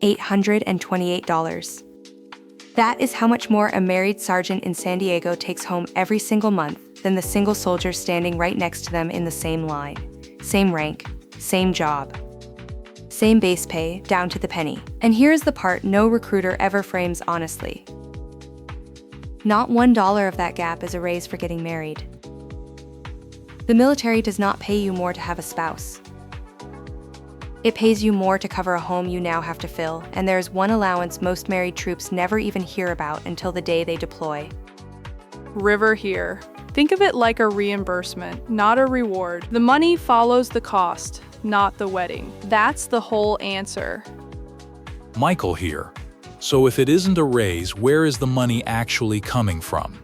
$828. That is how much more a married sergeant in San Diego takes home every single month than the single soldier standing right next to them in the same line. Same rank, same job. Same base pay, down to the penny. And here's the part no recruiter ever frames honestly. Not $1 of that gap is a raise for getting married. The military does not pay you more to have a spouse. It pays you more to cover a home you now have to fill, and there is one allowance most married troops never even hear about until the day they deploy. River here. Think of it like a reimbursement, not a reward. The money follows the cost, not the wedding. That's the whole answer. Michael here. So if it isn't a raise, where is the money actually coming from?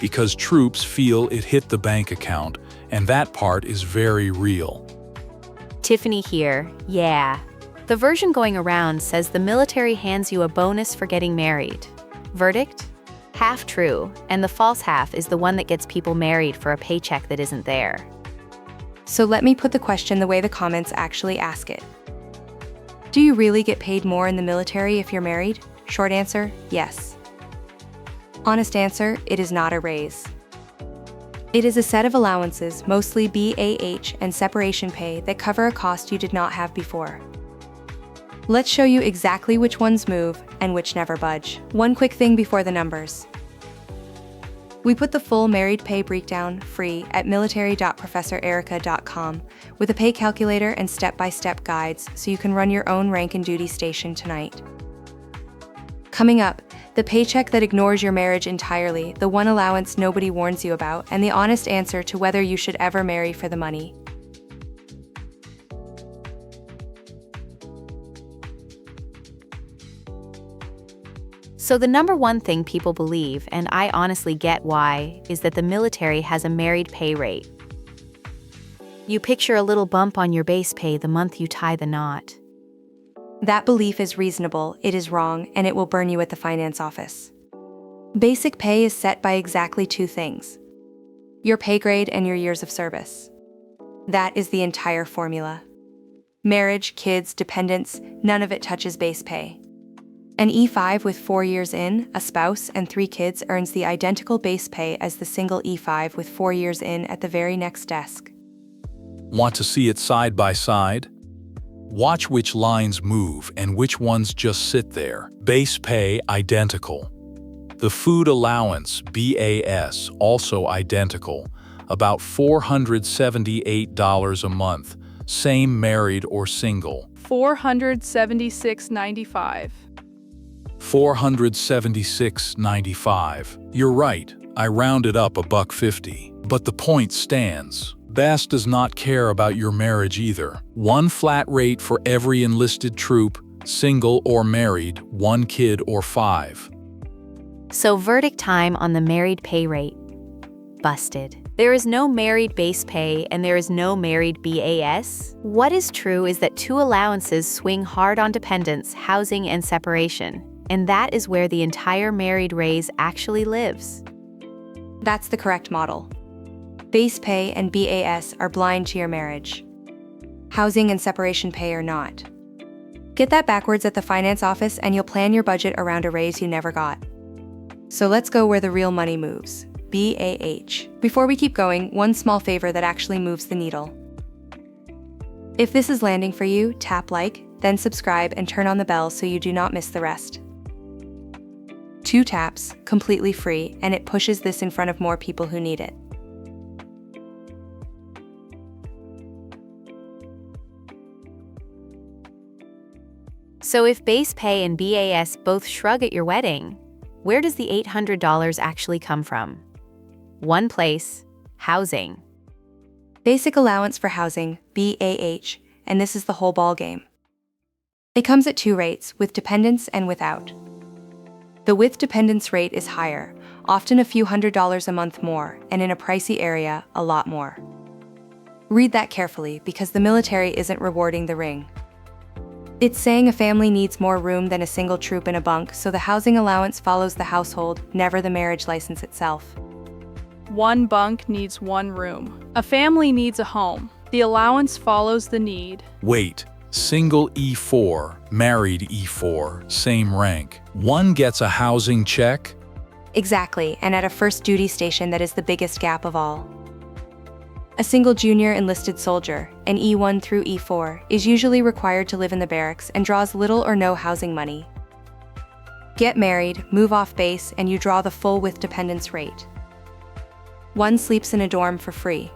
Because troops feel it hit the bank account, and that part is very real. Tiffany here. Yeah. The version going around says the military hands you a bonus for getting married. Verdict? Half true, and the false half is the one that gets people married for a paycheck that isn't there. So let me put the question the way the comments actually ask it. Do you really get paid more in the military if you're married? Short answer, yes. Honest answer, it is not a raise. It is a set of allowances, mostly BAH and separation pay, that cover a cost you did not have before. Let's show you exactly which ones move and which never budge. One quick thing before the numbers. We put the full married pay breakdown free at military.professorerica.com with a pay calculator and step-by-step guides so you can run your own rank and duty station tonight. Coming up, the paycheck that ignores your marriage entirely, the one allowance nobody warns you about, and the honest answer to whether you should ever marry for the money. So the number one thing people believe, and I honestly get why, is that the military has a married pay rate. You picture a little bump on your base pay the month you tie the knot. That belief is reasonable, it is wrong, and it will burn you at the finance office. Basic pay is set by exactly two things: your pay grade and your years of service. That is the entire formula. Marriage, kids, dependents, none of it touches base pay. An E5 with 4 years in, a spouse, and 3 kids earns the identical base pay as the single E5 with 4 years in at the very next desk. Want to see it side by side? Watch which lines move and which ones just sit there. Base pay, identical. The food allowance, BAS, also identical, about $478 a month, same married or single. $476.95. $476.95. You're right, I rounded up $1.50. But the point stands. BAS does not care about your marriage either. One flat rate for every enlisted troop, single or married, 1 kid or 5. So verdict time on the married pay rate. Busted. There is no married base pay and there is no married BAS. What is true is that 2 allowances swing hard on dependents, housing, and separation. And that is where the entire married raise actually lives. That's the correct model. Base pay and BAS are blind to your marriage. Housing and separation pay are not. Get that backwards at the finance office and you'll plan your budget around a raise you never got. So let's go where the real money moves. BAH. Before we keep going, one small favor that actually moves the needle. If this is landing for you, tap like, then subscribe and turn on the bell so you do not miss the rest. 2 taps, completely free, and it pushes this in front of more people who need it. So if base pay and BAS both shrug at your wedding, where does the $800 actually come from? One place: housing. Basic allowance for housing, BAH, and this is the whole ballgame. It comes at 2 rates, with dependents and without. The with dependents rate is higher, often a few $100s a month more, and in a pricey area, a lot more. Read that carefully because the military isn't rewarding the ring. It's saying a family needs more room than a single troop in a bunk, so the housing allowance follows the household, never the marriage license itself. 1 bunk needs 1 room. A family needs a home. The allowance follows the need. Wait, Single E4, married E4, same rank. One gets a housing check? Exactly, and at a first duty station that is the biggest gap of all. A single junior enlisted soldier, an E1 through E4, is usually required to live in the barracks and draws little or no housing money. Get married, move off base, and you draw the full with dependence rate. One sleeps in a dorm for free.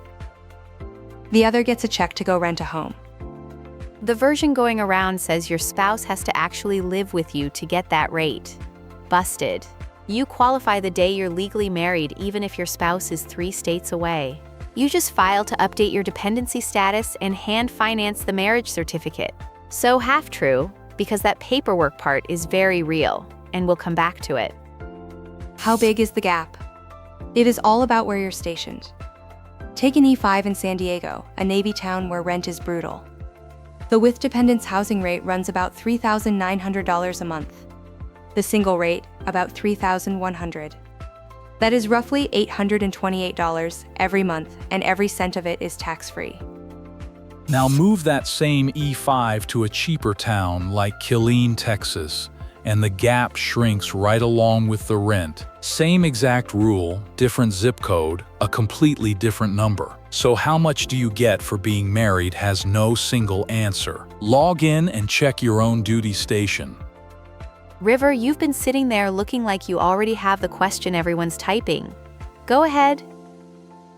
The other gets a check to go rent a home. The version going around says your spouse has to actually live with you to get that rate. Busted. You qualify the day you're legally married even if your spouse is 3 states away. You just file to update your dependency status and hand finance the marriage certificate. So half true, because that paperwork part is very real, and we'll come back to it. How big is the gap? It is all about where you're stationed. Take an E5 in San Diego, a Navy town where rent is brutal. The with dependence housing rate runs about $3,900 a month. The single rate, about $3,100. That is roughly $828 every month, and every cent of it is tax-free. Now move that same E5 to a cheaper town like Killeen, Texas, and the gap shrinks right along with the rent. Same exact rule, different zip code, a completely different number. So how much do you get for being married has no single answer. Log in and check your own duty station. River, you've been sitting there looking like you already have the question everyone's typing. Go ahead.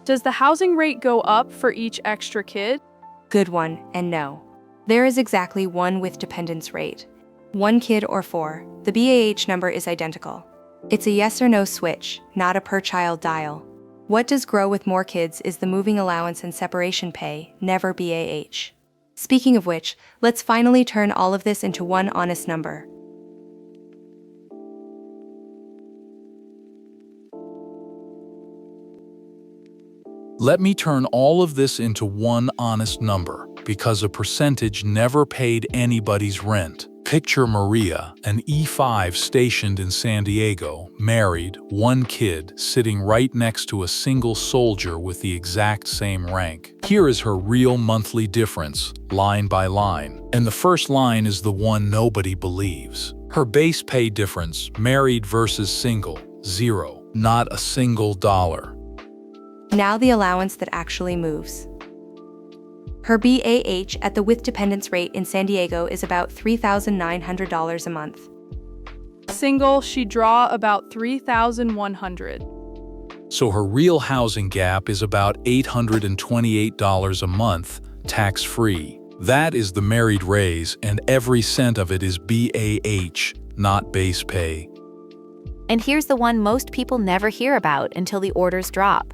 Does the housing rate go up for each extra kid? Good one, and no. There is exactly one with dependence rate. 1 kid or 4, the BAH number is identical. It's a yes or no switch, not a per-child dial. What does grow with more kids is the moving allowance and separation pay, never BAH. Speaking of which, let's finally turn all of this into one honest number. Let me turn all of this into one honest number, because a percentage never paid anybody's rent. Picture Maria, an E5 stationed in San Diego, married, 1 kid, sitting right next to a single soldier with the exact same rank. Here is her real monthly difference, line by line. And the first line is the one nobody believes. Her base pay difference, married versus single, 0, not a single dollar. Now the allowance that actually moves. Her BAH at the with dependence rate in San Diego is about $3,900 a month. Single, she draw about $3,100. So her real housing gap is about $828 a month, tax-free. That is the married raise, and every cent of it is BAH, not base pay. And here's the one most people never hear about until the orders drop.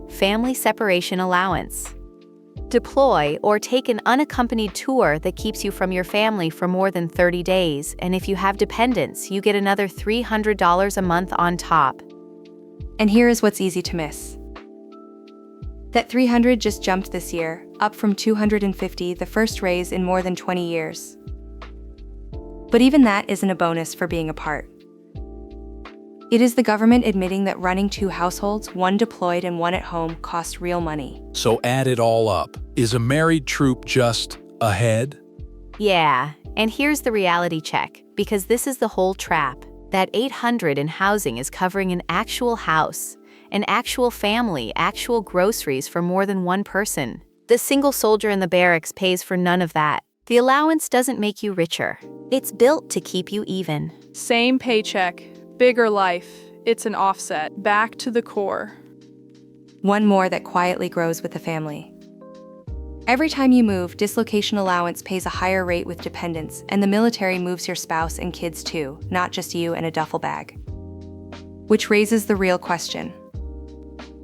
Family separation allowance. Deploy or take an unaccompanied tour that keeps you from your family for more than 30 days, and if you have dependents, you get another $300 a month on top. And here is what's easy to miss. That $300 just jumped this year, up from $250, the first raise in more than 20 years. But even that isn't a bonus for being apart. It is the government admitting that running 2 households, 1 deployed and 1 at home, costs real money. So add it all up. Is a married troop just ahead? Yeah, and here's the reality check, because this is the whole trap. That $800 in housing is covering an actual house, an actual family, actual groceries for more than 1 person. The single soldier in the barracks pays for none of that. The allowance doesn't make you richer. It's built to keep you even. Same paycheck, bigger life. It's an offset, back to the core. One more that quietly grows with the family. Every time you move, dislocation allowance pays a higher rate with dependents, and the military moves your spouse and kids too, not just you and a duffel bag. Which raises the real question.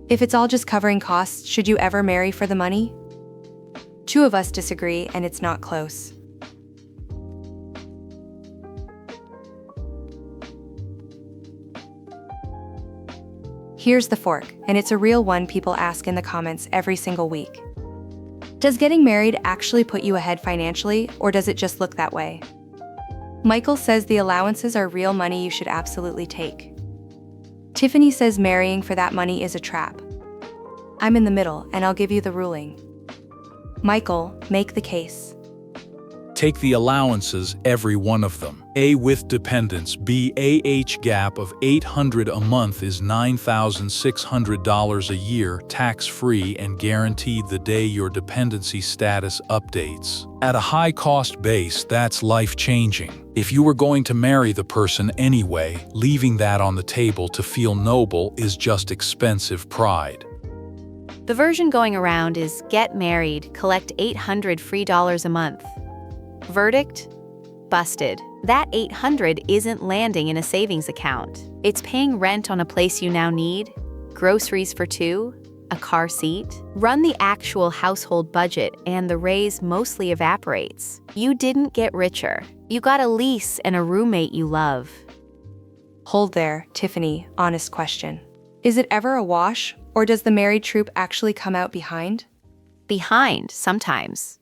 If it's all just covering costs, should you ever marry for the money? 2 of us disagree, and it's not close. Here's the fork, and it's a real one people ask in the comments every single week. Does getting married actually put you ahead financially, or does it just look that way? Michael says the allowances are real money you should absolutely take. Tiffany says marrying for that money is a trap. I'm in the middle, and I'll give you the ruling. Michael, make the case. Take the allowances, every one of them. A with dependents, B AH gap of $800 a month is $9,600 a year, tax-free and guaranteed the day your dependency status updates. At a high-cost base, that's life-changing. If you were going to marry the person anyway, leaving that on the table to feel noble is just expensive pride. The version going around is get married, collect $800 free dollars a month. Verdict? Busted. That $800 isn't landing in a savings account. It's paying rent on a place you now need, groceries for two, a car seat. Run the actual household budget and the raise mostly evaporates. You didn't get richer. You got a lease and a roommate you love. Hold there, Tiffany, honest question. Is it ever a wash, or does the married troop actually come out behind? Behind, sometimes.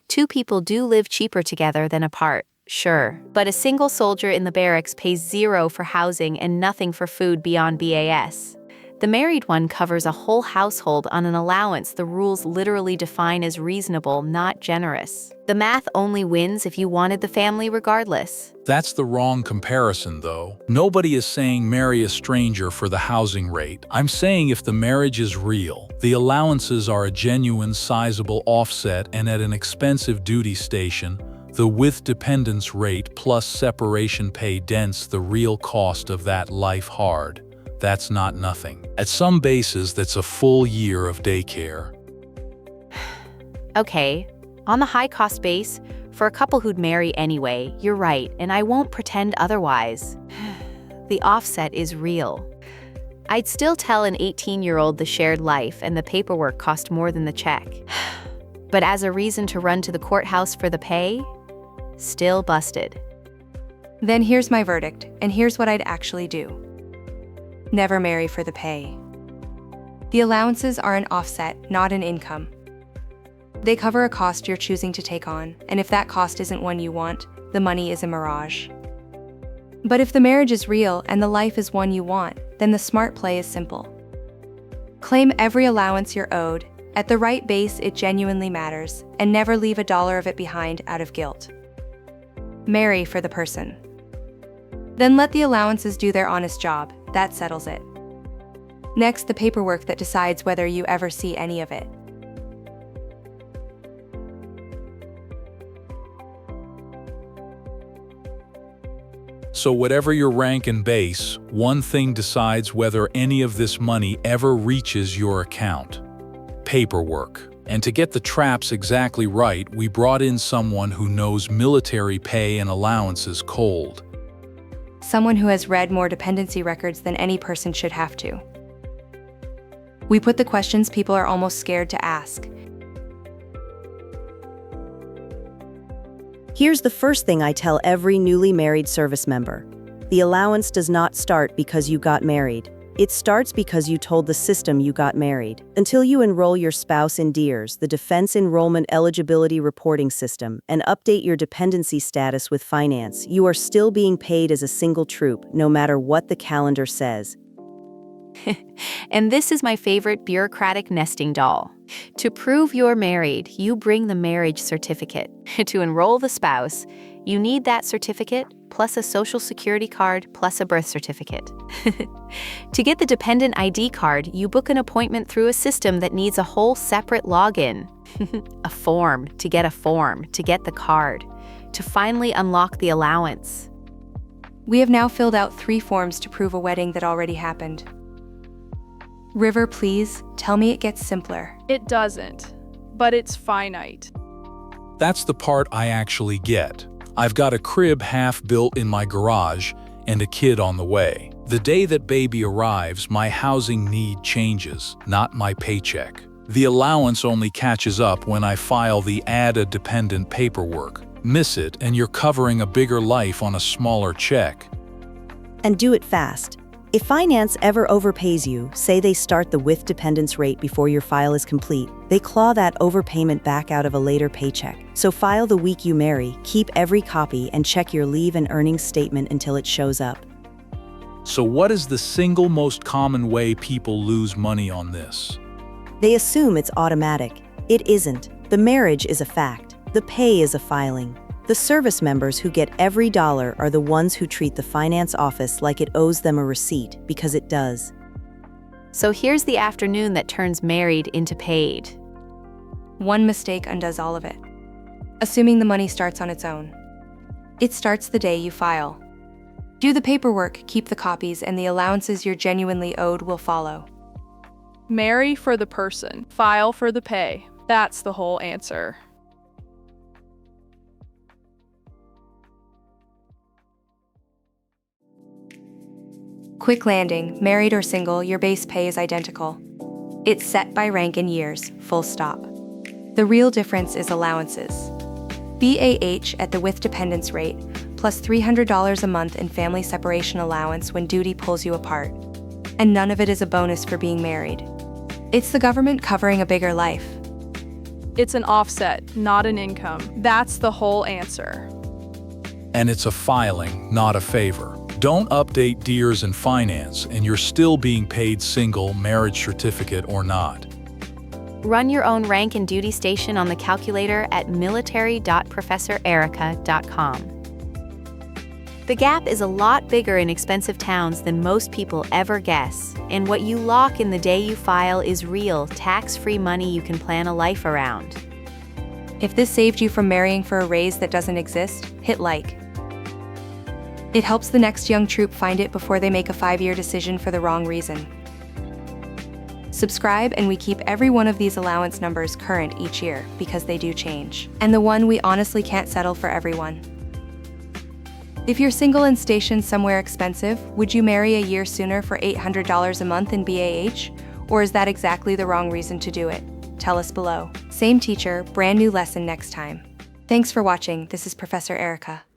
Two people do live cheaper together than apart, sure. But a single soldier in the barracks pays $0 for housing and nothing for food beyond BAS. The married one covers a whole household on an allowance the rules literally define as reasonable, not generous. The math only wins if you wanted the family regardless. That's the wrong comparison, though. Nobody is saying marry a stranger for the housing rate. I'm saying if the marriage is real, the allowances are a genuine, sizable offset, and at an expensive duty station, the with dependence rate plus separation pay dents the real cost of that life hard. That's not nothing. At some bases, that's a full year of daycare. Okay, on the high-cost base, for a couple who'd marry anyway, you're right, and I won't pretend otherwise. The offset is real. I'd still tell an 18-year-old the shared life and the paperwork cost more than the check. But as a reason to run to the courthouse for the pay? Still busted. Then here's my verdict, and here's what I'd actually do. Never marry for the pay. The allowances are an offset, not an income. They cover a cost you're choosing to take on, and if that cost isn't one you want, the money is a mirage. But if the marriage is real and the life is one you want, then the smart play is simple. Claim every allowance you're owed. At the right base, it genuinely matters, and never leave a dollar of it behind out of guilt. Marry for the person. Then let the allowances do their honest job. That settles it. Next, the paperwork that decides whether you ever see any of it. So whatever your rank and base, one thing decides whether any of this money ever reaches your account. Paperwork. And to get the traps exactly right, we brought in someone who knows military pay and allowances cold. Someone who has read more dependency records than any person should have to. We put the questions people are almost scared to ask. Here's the first thing I tell every newly married service member. The allowance does not start because you got married. It starts because you told the system you got married. Until you enroll your spouse in DEERS, the Defense Enrollment Eligibility Reporting System, and update your dependency status with finance, you are still being paid as a single troop, no matter what the calendar says. And this is my favorite bureaucratic nesting doll. To prove you're married, you bring the marriage certificate. To enroll the spouse, you need that certificate, plus a social security card, plus a birth certificate. To get the dependent ID card, you book an appointment through a system that needs a whole separate login. A form to get the card, to finally unlock the allowance. We have now filled out 3 forms to prove a wedding that already happened. River, please, tell me it gets simpler. It doesn't, but it's finite. That's the part I actually get. I've got a crib half built in my garage and a kid on the way. The day that baby arrives, my housing need changes, not my paycheck. The allowance only catches up when I file the add a dependent paperwork. Miss it, and you're covering a bigger life on a smaller check. And do it fast. If finance ever overpays you, say they start the with dependence rate before your file is complete, they claw that overpayment back out of a later paycheck. So file the week you marry, keep every copy, and check your leave and earnings statement until it shows up. So what is the single most common way people lose money on this? They assume it's automatic. It isn't. The marriage is a fact. The pay is a filing. The service members who get every dollar are the ones who treat the finance office like it owes them a receipt, because it does. So here's the afternoon that turns married into paid. One mistake undoes all of it. Assuming the money starts on its own. It starts the day you file. Do the paperwork, keep the copies, and the allowances you're genuinely owed will follow. Marry for the person, file for the pay. That's the whole answer. Quick landing, married or single, your base pay is identical. It's set by rank in years, full stop. The real difference is allowances. BAH at the with dependence rate, plus $300 a month in family separation allowance when duty pulls you apart. And none of it is a bonus for being married. It's the government covering a bigger life. It's an offset, not an income. That's the whole answer. And it's a filing, not a favor. Don't update DEERS in finance and you're still being paid single, marriage certificate or not. Run your own rank and duty station on the calculator at military.professorerica.com. The gap is a lot bigger in expensive towns than most people ever guess, and what you lock in the day you file is real, tax-free money you can plan a life around. If this saved you from marrying for a raise that doesn't exist, hit like. It helps the next young troop find it before they make a 5-year decision for the wrong reason. Subscribe and we keep every one of these allowance numbers current each year because they do change. And the one we honestly can't settle for everyone. If you're single and stationed somewhere expensive, would you marry a year sooner for $800 a month in BAH? Or is that exactly the wrong reason to do it? Tell us below. Same teacher, brand new lesson next time. Thanks for watching. This is Professor Erica.